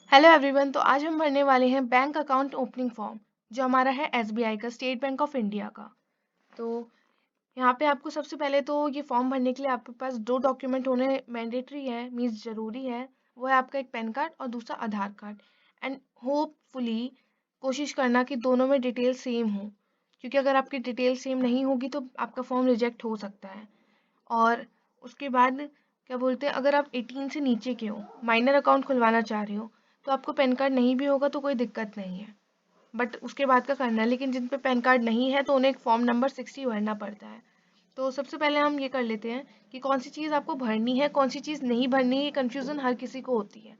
Hello everyone. तो आज हम भरने वाले हैं बैंक अकाउंट ओपनिंग फॉर्म, जो हमारा है एसबीआई का, स्टेट बैंक ऑफ इंडिया का। तो यहाँ पे आपको सबसे पहले तो ये फॉर्म भरने के लिए आपके पास दो डॉक्यूमेंट होने मैंडेटरी है, मीन्स ज़रूरी है। वो है आपका एक पैन कार्ड और दूसरा आधार कार्ड। एंड होपफुली कोशिश करना कि दोनों में डिटेल सेम हो, क्योंकि अगर आपकी डिटेल सेम नहीं होगी तो आपका फॉर्म रिजेक्ट हो सकता है। और उसके बाद क्या बोलते हैं, अगर आप 18 से नीचे के हो, माइनर अकाउंट खुलवाना चाह रहे हो, तो आपको पैन कार्ड नहीं भी होगा तो कोई दिक्कत नहीं है, बट उसके बाद का करना है। लेकिन जिन पे पैन कार्ड नहीं है तो उन्हें एक फॉर्म नंबर 60 भरना पड़ता है। तो सबसे पहले हम ये कर लेते हैं कि कौन सी चीज़ आपको भरनी है, कौन सी चीज़ नहीं भरनी है। ये कन्फ्यूज़न हर किसी को होती है।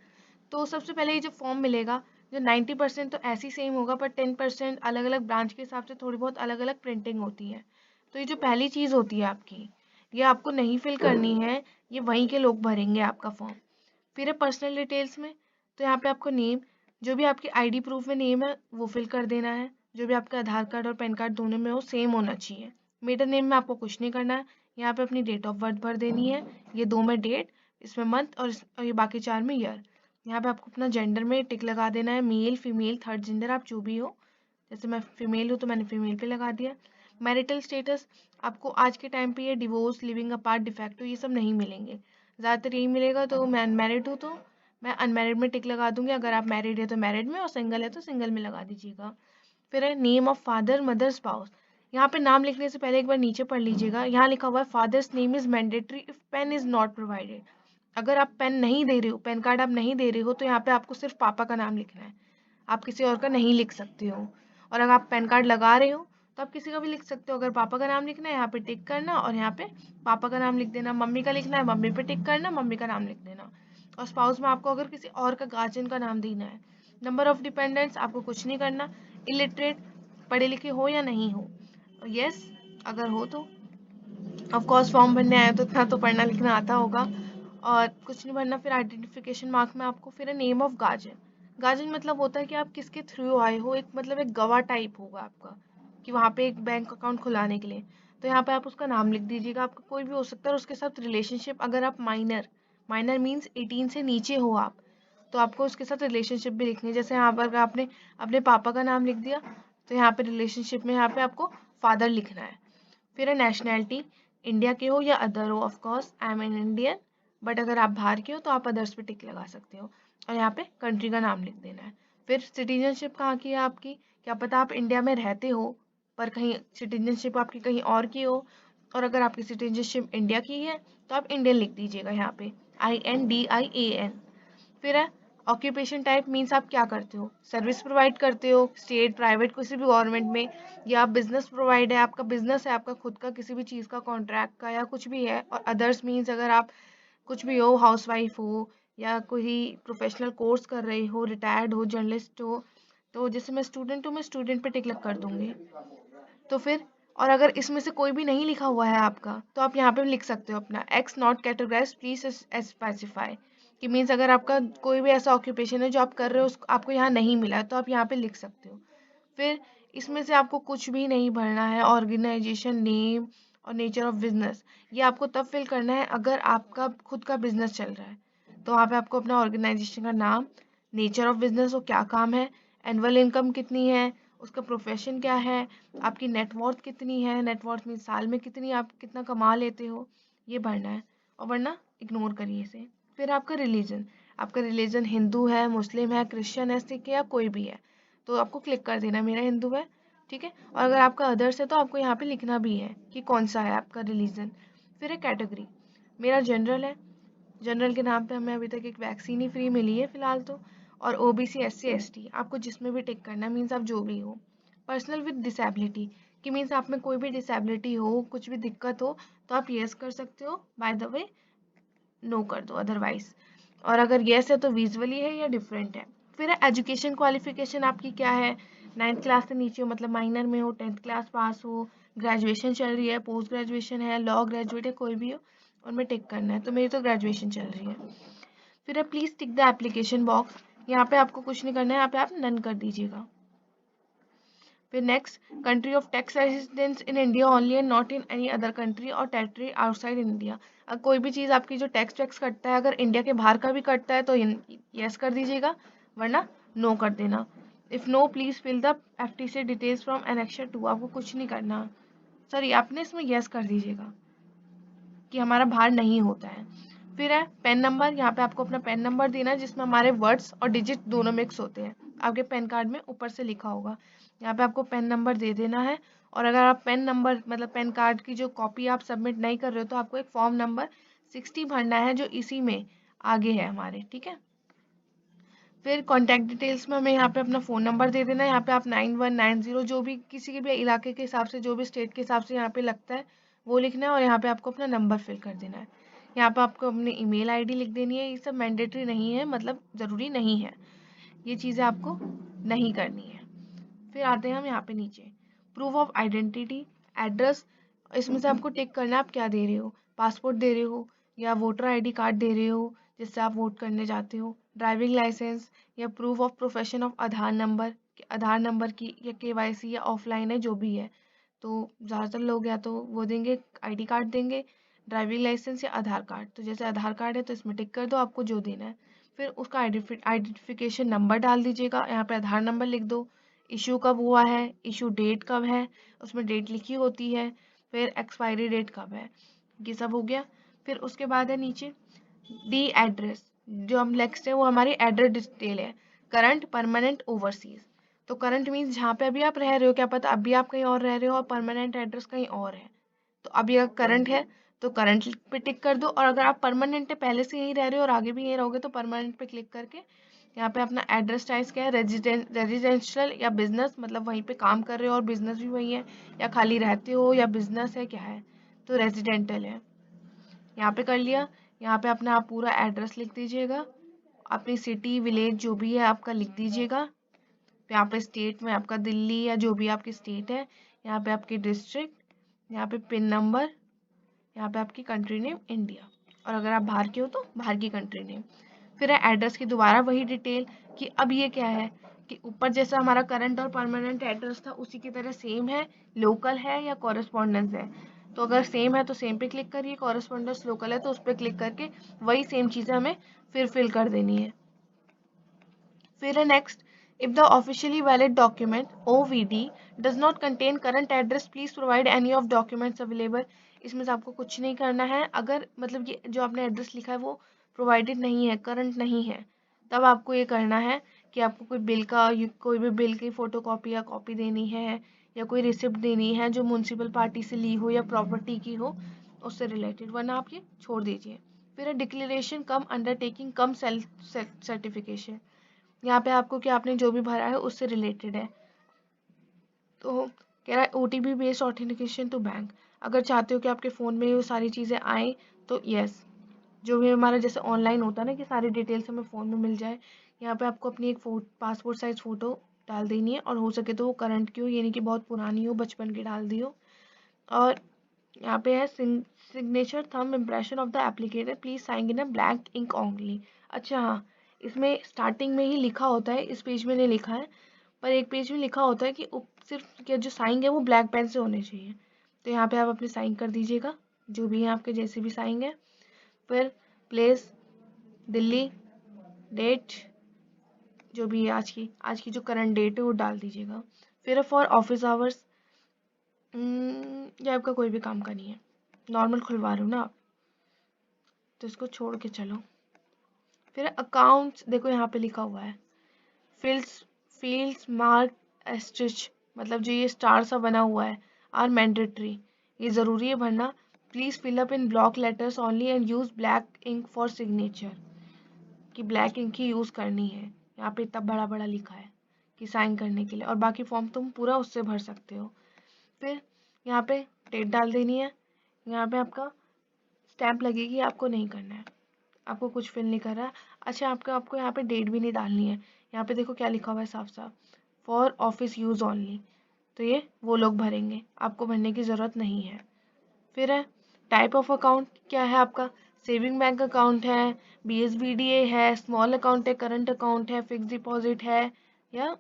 तो सबसे पहले ये जो फॉर्म मिलेगा, जो 90% तो ऐसे ही सेम होगा, पर 10% अलग अलग ब्रांच के हिसाब से थोड़ी बहुत अलग अलग प्रिंटिंग होती है। तो ये जो पहली चीज़ होती है आपकी, ये आपको नहीं फिल करनी है, ये वहीं के लोग भरेंगे आपका फॉर्म। फिर है पर्सनल डिटेल्स में। तो यहाँ पे आपको नेम, जो भी आपकी आईडी प्रूफ में नेम है वो फिल कर देना है। जो भी आपका आधार कार्ड और पैन कार्ड दोनों में हो, सेम होना चाहिए। मिडिल नेम में आपको कुछ नहीं करना है। यहाँ पे अपनी डेट ऑफ बर्थ भर देनी है, ये दो में डेट, इसमें मंथ, और ये बाकी चार में ईयर। यहाँ पे आपको अपना जेंडर में टिक लगा देना है, मेल फीमेल थर्ड जेंडर आप जो भी हो। जैसे मैं फीमेल हूँ तो मैंने फीमेल पे लगा दिया। मैरिटल स्टेटस, आपको आज के टाइम पे ये डिवोर्स, लिविंग अपार्ट, डिफेक्टो, ये सब नहीं मिलेंगे। ज़्यादातर यही मिलेगा। तो मैं अनमैरिड हूँ तो मैं अनमैरिड में टिक लगा दूंगी। अगर आप मैरिड है तो मैरिड में, और सिंगल है तो सिंगल में लगा दीजिएगा। फिर है name of father mother spouse. यहाँ पे नाम लिखने से पहले एक बार नीचे पढ़ लीजिएगा। यहाँ लिखा हुआ है father's name is mandatory if PAN is not provided. अगर आप पेन नहीं दे रहे हो, पेन कार्ड आप नहीं दे रहे हो, तो यहाँ पे आपको सिर्फ पापा का नाम लिखना है। आप किसी और का नहीं लिख सकते हो। और अगर आप पैन कार्ड लगा रहे हो तो आप किसी का भी लिख सकते हो। अगर पापा का नाम लिखना है, यहाँ पे टिक करना, और यहाँ पे पापा का नाम लिख देना। मम्मी का लिखना है, मम्मी पे टिक करना, मम्मी का नाम लिख देना। और स्पाउस में आपको अगर किसी और का गार्जियन का नाम देना है। नंबर ऑफ डिपेंडेंट्स, आपको कुछ नहीं करना। इलिटरेट, पढ़े लिखे हो या नहीं हो। यस अगर हो तो। ऑफ कोर्स फॉर्म भरने आए तो इतना तो पढ़ना लिखना आता होगा। और कुछ नहीं भरना। फिर आइडेंटिफिकेशन मार्क में आपको, फिर है नेम ऑफ गार्जियन। गार्जियन मतलब होता है कि आप किसके थ्रू आए हो, एक मतलब एक गवाह टाइप होगा आपका, कि वहाँ पे एक बैंक अकाउंट खुलाने के लिए। तो यहाँ पे आप उसका नाम लिख दीजिएगा। आपका कोई भी हो सकता है, और उसके साथ रिलेशनशिप। अगर आप माइनर, माइनर मीन्स 18 से नीचे हो आप, तो आपको उसके साथ रिलेशनशिप भी लिखनी है। जैसे यहाँ पर आपने अपने पापा का नाम लिख दिया, तो यहाँ पे रिलेशनशिप में यहाँ पे आपको फादर लिखना है। फिर है नेशनैलिटी, इंडिया के हो या अदर हो। Of course I am an Indian, but अगर आप बाहर के हो तो आप अदर्स पे टिक लगा सकते हो। और यहाँ पे कंट्री का नाम लिख देना है। फिर सिटीजनशिप कहाँ की है आपकी, क्या पता आप इंडिया में रहते हो पर कहीं सिटीजनशिप आपकी कहीं और की हो। और अगर आपकी सिटीजनशिप इंडिया की है तो आप इंडियन लिख दीजिएगा यहाँ पे, INDIAN। फिर है ऑक्यूपेशन टाइप, मीन्स आप क्या करते हो, सर्विस प्रोवाइड करते हो, स्टेट, प्राइवेट, किसी भी गवर्नमेंट में, या बिजनेस प्रोवाइड है, आपका बिजनेस है, आपका खुद का किसी भी चीज़ का, कॉन्ट्रैक्ट का, या कुछ भी है। और अदर्स मीन्स अगर आप कुछ भी हो, हाउसवाइफ हो, या कोई प्रोफेशनल कोर्स कर रहे हो, रिटायर्ड हो, जर्नलिस्ट हो। तो जैसे मैं स्टूडेंट हूँ, मैं स्टूडेंट पे टिक लग कर दूंगी। तो फिर, और अगर इसमें से कोई भी नहीं लिखा हुआ है आपका, तो आप यहाँ पे लिख सकते हो अपना x not categorise please specify. कि मीन्स अगर आपका कोई भी ऐसा ऑक्यूपेशन है जो आप कर रहे हो, आपको यहाँ नहीं मिला है, तो आप यहाँ पे लिख सकते हो। फिर इसमें से आपको कुछ भी नहीं भरना है। ऑर्गेनाइजेशन नेम और नेचर ऑफ बिजनेस, ये आपको तब फिल करना है अगर आपका खुद का बिजनेस चल रहा है। तो वहाँ पे आपको अपना ऑर्गेनाइजेशन का नाम, नेचर ऑफ बिजनेस वो क्या काम है, एनुअल इनकम कितनी है, उसका प्रोफेशन क्या है, आपकी नेटवर्थ कितनी है, नेटवर्थ मीन साल में कितनी, आप कितना कमा लेते हो, ये भरना है। और वरना इग्नोर करिए इसे। फिर आपका रिलीजन, आपका रिलीजन हिंदू है, मुस्लिम है, क्रिश्चियन है, सिख है, या कोई भी है, तो आपको क्लिक कर देना मेरा हिंदू है। ठीक है। और अगर आपका अदर्स है तो आपको यहाँ पे लिखना भी है कि कौन सा है आपका रिलीजन। फिर है कैटेगरी, मेरा जनरल है। जनरल के नाम पे हमें अभी तक एक वैक्सीन ही फ्री मिली है फिलहाल तो। और OBC SC ST, आपको जिसमें भी टिक करना, मीन्स आप जो भी हो। पर्सनल विद डिसेबिलिटी, कि मीन्स आप में कोई भी डिसेबिलिटी हो, कुछ भी दिक्कत हो, तो आप येस कर सकते हो, बाय द वे नो कर दो अदरवाइज। और अगर येस है तो विजुअली है या डिफरेंट है। फिर एजुकेशन क्वालिफिकेशन आपकी क्या है, 9th क्लास से नीचे हो, मतलब माइनर में हो, 10th क्लास पास हो, ग्रेजुएशन चल रही है, पोस्ट ग्रेजुएशन है, लॉ ग्रेजुएट है, कोई भी हो, उनमें टिक करना है। तो मेरी तो ग्रेजुएशन चल रही है। फिर है please tick the application box, यहाँ पे आपको कुछ नहीं करना है, यहाँ पे आप नन कर दीजिएगा। फिर next, country of tax residence in India only and not in any other country और टेरिटरी आउटसाइड इंडिया। कोई भी चीज़ आपकी जो टैक्स वैक्स कटता है, अगर इंडिया के बाहर का भी कटता है तो यस कर दीजिएगा, वरना नो कर देना। If no please fill the FTC details from annexure 2। आपको कुछ नहीं करना, सॉरी आपने इसमें यस कर दीजिएगा कि हमारा भार नहीं होता है। फिर है पेन नंबर, यहाँ पे आपको अपना पेन नंबर देना है जिसमें हमारे वर्ड्स और डिजिट दोनों मिक्स होते हैं। आपके पेन कार्ड में ऊपर से लिखा होगा, यहाँ पे आपको पेन नंबर दे देना है। और अगर आप पेन नंबर मतलब पेन कार्ड की जो कॉपी आप सबमिट नहीं कर रहे हो तो आपको एक फॉर्म नंबर 60 भरना है जो इसी में आगे है हमारे, ठीक है। फिर कॉन्टैक्ट डिटेल्स में हमें यहाँ पे अपना फ़ोन नंबर दे देना है। यहाँ पे आप 9190 जो भी किसी के भी इलाके के हिसाब से, जो भी स्टेट के हिसाब से यहाँ पे लगता है वो लिखना है। और यहाँ पे आपको अपना नंबर फिल कर देना है। यहाँ पे आपको अपनी ईमेल आईडी लिख देनी है। ये सब मैंडेटरी नहीं है, मतलब ज़रूरी नहीं है, ये चीज़ें आपको नहीं करनी है। फिर आते हैं हम यहाँ पे नीचे, प्रूफ ऑफ आइडेंटिटी, एड्रेस। इसमें से आपको टिक करना है आप क्या दे रहे हो, पासपोर्ट दे रहे हो या वोटर ID कार्ड दे रहे हो जिससे आप वोट करने जाते हो, ड्राइविंग लाइसेंस या proof of profession of Aadhaar number की या KYC या ऑफलाइन है जो भी है। तो ज़्यादातर लोग या तो वो देंगे ID कार्ड देंगे, ड्राइविंग लाइसेंस या आधार कार्ड। तो जैसे आधार कार्ड है तो इसमें टिक कर दो आपको जो देना है। फिर उसका आइडेंटिफिकेशन नंबर डाल दीजिएगा, यहाँ पे आधार नंबर लिख दो, इशू कब हुआ है, इशू डेट कब है, उसमें डेट लिखी होती है, फिर एक्सपायरी डेट कब है, ये सब हो गया। फिर उसके बाद है नीचे डी एड्रेस, जो हम नेक्स्ट है वो हमारी एड्रेस डिटेल है, करंट, परमानेंट, ओवरसीज। तो करंट मीन्स जहाँ पे अभी आप रह रहे हो, क्या पता अभी आप कहीं और रह रहे हो और परमानेंट एड्रेस कहीं और है। तो अभी अगर करंट है तो करंट पे टिक कर दो, और अगर आप परमानेंट है पहले से यहीं रह रहे हो और आगे भी यहीं रहोगे तो परमानेंट पे क्लिक करके यहाँ पे अपना एड्रेस टाइप क्या है, रेजिडेंशियल या बिजनेस, मतलब वहीं पे काम कर रहे हो और बिजनेस भी वहीं है, या खाली रहते हो या बिजनेस है क्या है, तो रेजिडेंटल है, यहाँ पे कर लिया। यहाँ पे अपना आप पूरा एड्रेस लिख दीजिएगा, अपनी सिटी विलेज जो भी है आपका लिख दीजिएगा। यहाँ पे स्टेट में आपका दिल्ली या जो भी आपकी स्टेट है, यहाँ पे आपकी डिस्ट्रिक्ट, यहाँ पे पिन नंबर, यहाँ पे आपकी कंट्री नेम इंडिया, और अगर आप बाहर के हो तो बाहर की कंट्री नेम। फिर है एड्रेस की दोबारा वही डिटेल कि अब ये क्या है कि ऊपर जैसा हमारा करंट और परमानेंट एड्रेस था उसी की तरह सेम है, लोकल है या कॉरेस्पॉन्डेंस है। तो अगर सेम है तो सेम पे क्लिक करिए, कॉरेस्पॉन्डेंस लोकल है तो उस पर क्लिक करके वही सेम चीज़ें हमें फिर फिल कर देनी है। फिर है next, if the officially valid document OVD does not contain current address please provide any of documents available। इसमें से आपको कुछ नहीं करना है, अगर मतलब ये जो आपने एड्रेस लिखा है वो प्रोवाइडेड नहीं है, करंट नहीं है, तब आपको ये करना है कि आपको कोई बिल का, कोई भी बिल की फोटो कॉपी या कॉपी देनी है, या कोई रिसिप्ट देनी है जो म्यूनसिपल पार्टी से ली हो या प्रॉपर्टी की हो उससे रिलेटेड, वरना आप ये छोड़ दीजिए। फिर है डिक्लेरेशन कम अंडरटेकिंग कम सेल्फ सर्टिफिकेशन, यहाँ पे आपको क्या आपने जो भी भरा है उससे रिलेटेड है। तो कह रहा है OTP based authentication to bank, अगर चाहते हो कि आपके फ़ोन में वो सारी चीज़ें आए तो यस, जो भी हमारा जैसे ऑनलाइन होता है ना कि सारी डिटेल्स हमें फ़ोन में मिल जाए, यहाँ पे आपको अपनी एक पासपोर्ट साइज फ़ोटो डाल देनी है, और हो सके तो वो करंट की हो, यानी कि बहुत पुरानी हो, बचपन की डाल दी हो। और यहाँ पे है signature thumb impression of the applicator please sign in a blank ink only. अच्छा हाँ, इसमें स्टार्टिंग में ही लिखा होता है, इस पेज में नहीं लिखा है, पर एक पेज में लिखा होता है कि सिर्फ क्या जो साइन है वो ब्लैक पेन से होने चाहिए। तो यहाँ पे आप अपने साइन कर दीजिएगा, जो भी है आपके जैसे भी साइन है। फिर प्लेस दिल्ली, डेट जो भी है आज की जो करंट डेट है वो डाल दीजिएगा। फिर फॉर ऑफिस आवर्स, ये आपका कोई भी काम का नहीं है, नॉर्मल खुलवा रहे हो ना आप, तो इसको छोड़ के चलो। फिर अकाउंट्स, देखो यहाँ पे लिखा हुआ है फील्ड्स मार्क एस्ट्रिच, मतलब जो ये स्टार सा बना हुआ है, आर मैंडेटरी, ये ज़रूरी है भरना। Please fill up in block letters only and use black ink for signature, कि ब्लैक इंक ही यूज़ करनी है, यहाँ पे इतना बड़ा बड़ा लिखा है कि साइन करने के लिए, और बाकी फॉर्म तुम पूरा उससे भर सकते हो। फिर यहाँ पे डेट डाल देनी है, यहाँ पे आपका स्टैम्प लगेगी, आपको नहीं करना है, आपको कुछ फिल नहीं कर रहा है। अच्छा आपको यहाँ पे डेट भी नहीं डालनी है, यहाँ पे देखो क्या लिखा हुआ है साफ साफ, फॉर ऑफिस यूज़ ओनली, तो ये वो लोग भरेंगे, आपको भरने की ज़रूरत नहीं है। फिर है टाइप ऑफ अकाउंट, क्या है आपका, सेविंग बैंक अकाउंट है, BSBDA है, स्मॉल अकाउंट है, करंट अकाउंट है, फिक्स डिपॉजिट है, या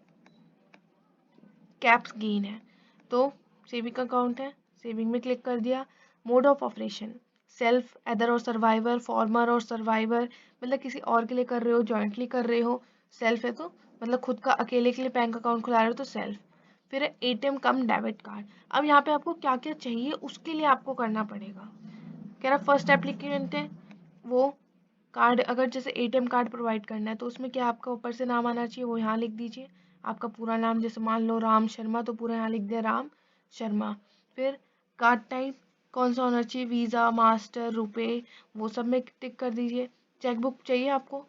कैप्स गेन है। तो सेविंग अकाउंट है, सेविंग में क्लिक कर दिया। Mode of operation self, other और सर्वाइवर, फॉर्मर और सर्वाइवर, मतलब किसी और के लिए कर रहे हो, जॉइंटली कर रहे हो सेल्फ है तो मतलब खुद का अकेले के लिए बैंक अकाउंट खुला रहे हो तो सेल्फ। फिर है एटीएम कम डेबिट कार्ड। अब यहाँ पे आपको क्या क्या चाहिए उसके लिए आपको करना पड़ेगा। कह रहा फर्स्ट एप्लीकेंट है वो कार्ड, अगर जैसे एटीएम कार्ड प्रोवाइड करना है तो उसमें क्या आपका ऊपर से नाम आना चाहिए, वो यहाँ लिख दीजिए। आपका पूरा नाम, जैसे मान लो राम शर्मा तो पूरा यहाँ लिख दिया राम शर्मा। फिर कार्ड टाइप कौन सा होना चाहिए, वीज़ा, मास्टर, रुपए, वो सब में टिक कर दीजिए। चेकबुक चाहिए आपको,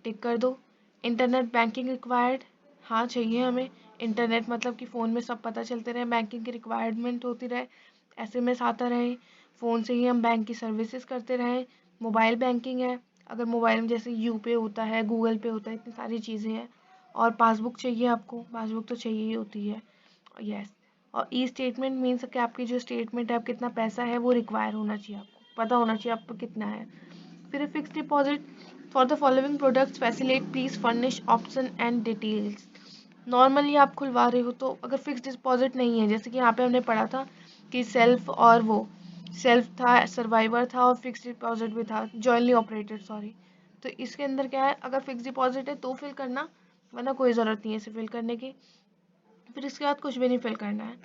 टिक कर दो। इंटरनेट बैंकिंग रिक्वायर्ड, हाँ चाहिए हमें। इंटरनेट मतलब कि फ़ोन में सब पता चलते रहे, बैंकिंग की रिक्वायरमेंट होती रहे, एसएमएस आता रहे, फ़ोन से ही हम बैंक की सर्विसेज करते रहें। मोबाइल बैंकिंग है, अगर मोबाइल में जैसे यूपे होता है, गूगल पे होता है, इतनी सारी चीज़ें हैं। और पासबुक चाहिए आपको, पासबुक तो चाहिए ही होती है। यस। और ई स्टेटमेंट मीन्स कि आपकी जो स्टेटमेंट है, आप कितना पैसा है वो रिक्वायर होना चाहिए, आपको पता होना चाहिए आपको कितना है। फिर fix deposit for the following products facilitate please furnish option and details. Normally आप खुलवा रहे हो तो अगर फिक्स डिपॉजिट नहीं है, जैसे कि यहाँ पे हमने पढ़ा था कि सेल्फ और वो सेल्फ था, सर्वाइवर था और फिक्स डिपॉजिट भी था, जॉइंटली ऑपरेटेड, सॉरी। तो इसके अंदर क्या है, अगर फिक्स डिपॉजिट है तो फिल करना, वरना कोई ज़रूरत नहीं है इसे फिल करने की। फिर इसके बाद कुछ भी नहीं फिल करना है।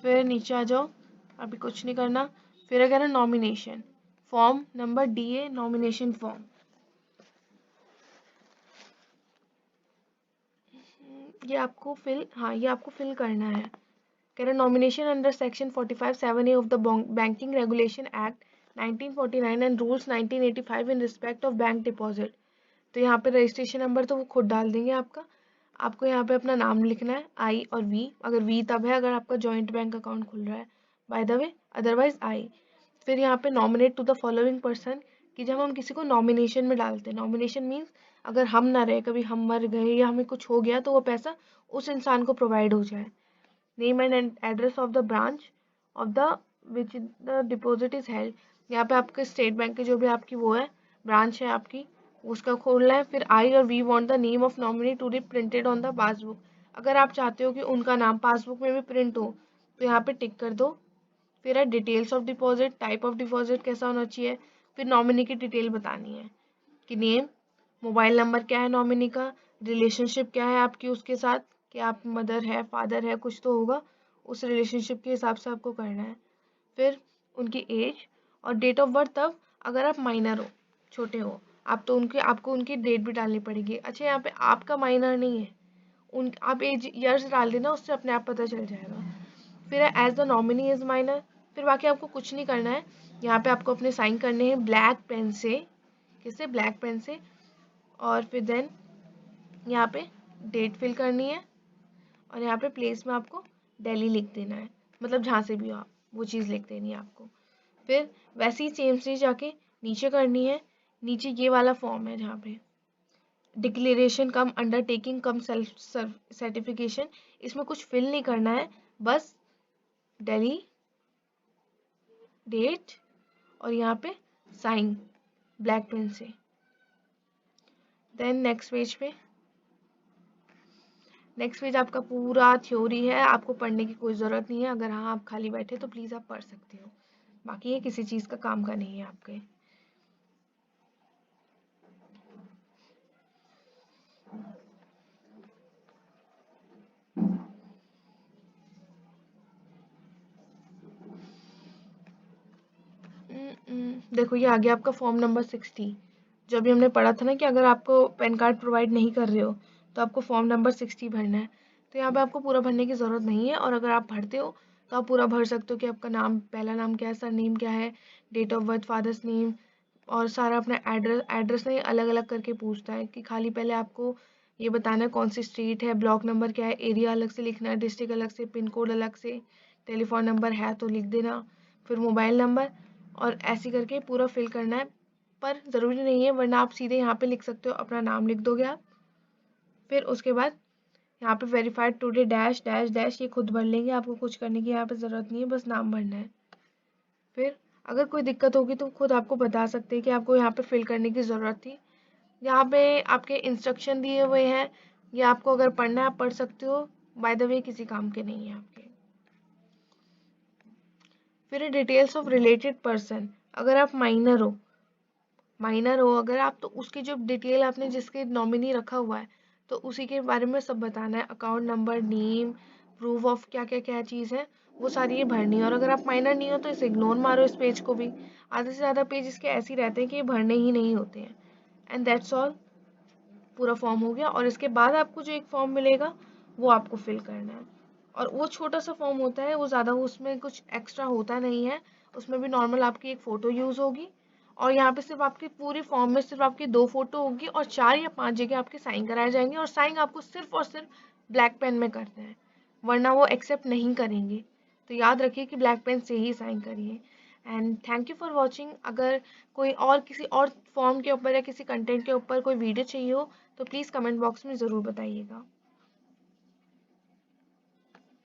फिर नीचे आ जाओ, अभी कुछ नहीं करना। फिर अगर है nomination form number DA, nomination form, ये आपको फिल करना है। कह रहे nomination under section 45(7)(a) of the banking regulation act 1949 and rules 1985 in respect of bank deposit. तो यहाँ पे रजिस्ट्रेशन नंबर तो वो खुद डाल देंगे आपका। आपको यहाँ पे अपना नाम लिखना है, आई और वी, अगर वी तब है अगर आपका जॉइंट बैंक अकाउंट खुल रहा है, by the way, otherwise I. फिर यहाँ पे nominate to the following person, कि जब हम किसी को नॉमिनेशन में डालते हैं, नॉमिनेशन मीन्स अगर हम ना रहे, कभी हम मर गए या हमें कुछ हो गया तो वो पैसा उस इंसान को प्रोवाइड हो जाए। Name and address of the branch of the which the deposit is held. यहाँ पे आपके स्टेट बैंक के जो भी आपकी वो है ब्रांच है आपकी, उसका खोलना है। फिर आई और we want the name of nominee to be printed on the passbook. अगर आप चाहते हो कि उनका नाम पासबुक में भी प्रिंट हो तो यहाँ पे टिक कर दो। फिर है details of deposit, type of deposit कैसा होना चाहिए। फिर नॉमिनी की डिटेल बतानी है कि नेम, मोबाइल नंबर क्या है नॉमिनी का, रिलेशनशिप क्या है आपकी उसके साथ, कि आप मदर है, फादर है, कुछ तो होगा, उस रिलेशनशिप के हिसाब से आपको करना है। फिर उनकी एज और डेट ऑफ बर्थ, तब अगर आप माइनर हो, छोटे हो आप, तो आपको उनकी डेट भी डालनी पड़ेगी। अच्छा यहाँ पे आपका माइनर नहीं है, उन आप एज ईयर्स डाल देना, उससे अपने आप पता चल जाएगा। फिर है as the nominee is minor. फिर बाकी आपको कुछ नहीं करना है, यहाँ पे आपको अपने साइन करने हैं ब्लैक पेन से, किससे, ब्लैक पेन से। और फिर देन यहाँ पे डेट फिल करनी है और यहाँ पे प्लेस में आपको दिल्ली लिख देना है, मतलब जहाँ से भी हो आप वो चीज़ लिख देनी है आपको। फिर वैसे ही सेम चीज़ जाके नीचे करनी है। नीचे ये वाला फॉर्म है जहाँ पे डिक्लेरेशन कम अंडरटेकिंग कम सेल्फ सर्टिफिकेशन, इसमें कुछ फिल नहीं करना है, बस दिल्ली, डेट और यहाँ पे साइन ब्लैक पेन से। देन नेक्स्ट पेज आपका पूरा थ्योरी है, आपको पढ़ने की कोई ज़रूरत नहीं है। अगर हाँ आप खाली बैठे तो प्लीज़ आप पढ़ सकते हो, बाकी ये किसी चीज़ का काम का नहीं है आपके। देखो ये आ गया आपका फॉर्म नंबर 60। जो भी हमने पढ़ा था ना कि अगर आपको पैन कार्ड प्रोवाइड नहीं कर रहे हो तो आपको फॉर्म नंबर 60 भरना है। तो यहाँ पे आपको पूरा भरने की ज़रूरत नहीं है, और अगर आप भरते हो तो आप पूरा भर सकते हो कि आपका नाम, पहला नाम क्या है, सर नेम क्या है, date of birth, father's name, और सारा अपना एड्रेस नहीं अलग अलग करके पूछता है कि खाली पहले आपको ये बताना है कौन सी स्ट्रीट है, ब्लॉक नंबर क्या है, एरिया अलग से लिखना है, डिस्ट्रिक्ट अलग से, पिन कोड अलग से, टेलीफोन नंबर है तो लिख देना, फिर मोबाइल नंबर, और ऐसे करके पूरा फिल करना है। पर ज़रूरी नहीं है, वरना आप सीधे यहाँ पे लिख सकते हो, अपना नाम लिख दोगे आप। फिर उसके बाद यहाँ पे verified today dash dash dash, ये खुद भर लेंगे, आपको कुछ करने की यहाँ पे ज़रूरत नहीं है, बस नाम भरना है। फिर अगर कोई दिक्कत होगी तो खुद आपको बता सकते हैं कि आपको यहाँ पे फिल करने की ज़रूरत थी। यहाँ पे आपके इंस्ट्रक्शन दिए हुए हैं, ये आपको अगर पढ़ना है आप पढ़ सकते हो, बाय द वे किसी काम के नहीं है आपके। फिर डिटेल्स ऑफ रिलेटेड पर्सन, अगर आप माइनर हो अगर आप, तो उसकी जो डिटेल आपने जिसके नॉमिनी रखा हुआ है तो उसी के बारे में सब बताना है, account number, name, proof of क्या क्या क्या चीज़ है, वो सारी ये भरनी है। और अगर आप माइनर नहीं हो तो इसे इग्नोर मारो, इस पेज को भी। आधे से ज़्यादा पेज इसके ऐसे ही रहते हैं कि ये भरने ही नहीं होते हैं। एंड दैट्स ऑल, पूरा फॉर्म हो गया। और इसके बाद आपको जो एक फॉर्म मिलेगा वो आपको फिल करना है। और वो छोटा सा फॉर्म होता है, वो ज़्यादा उसमें कुछ एक्स्ट्रा होता नहीं है, उसमें भी नॉर्मल आपकी एक फ़ोटो यूज़ होगी। और यहाँ पे सिर्फ आपकी पूरी फॉर्म में सिर्फ आपकी 2 फ़ोटो होगी और 4 या 5 जगह आपके साइन कराए जाएंगे। और साइन आपको सिर्फ और सिर्फ ब्लैक पेन में करते हैं, वरना वो एक्सेप्ट नहीं करेंगे। तो याद रखिए कि ब्लैक पेन से ही साइन करिए। And thank you for watching. अगर कोई और किसी और फॉर्म के ऊपर या किसी कंटेंट के ऊपर कोई वीडियो चाहिए हो तो प्लीज़ कमेंट बॉक्स में ज़रूर बताइएगा।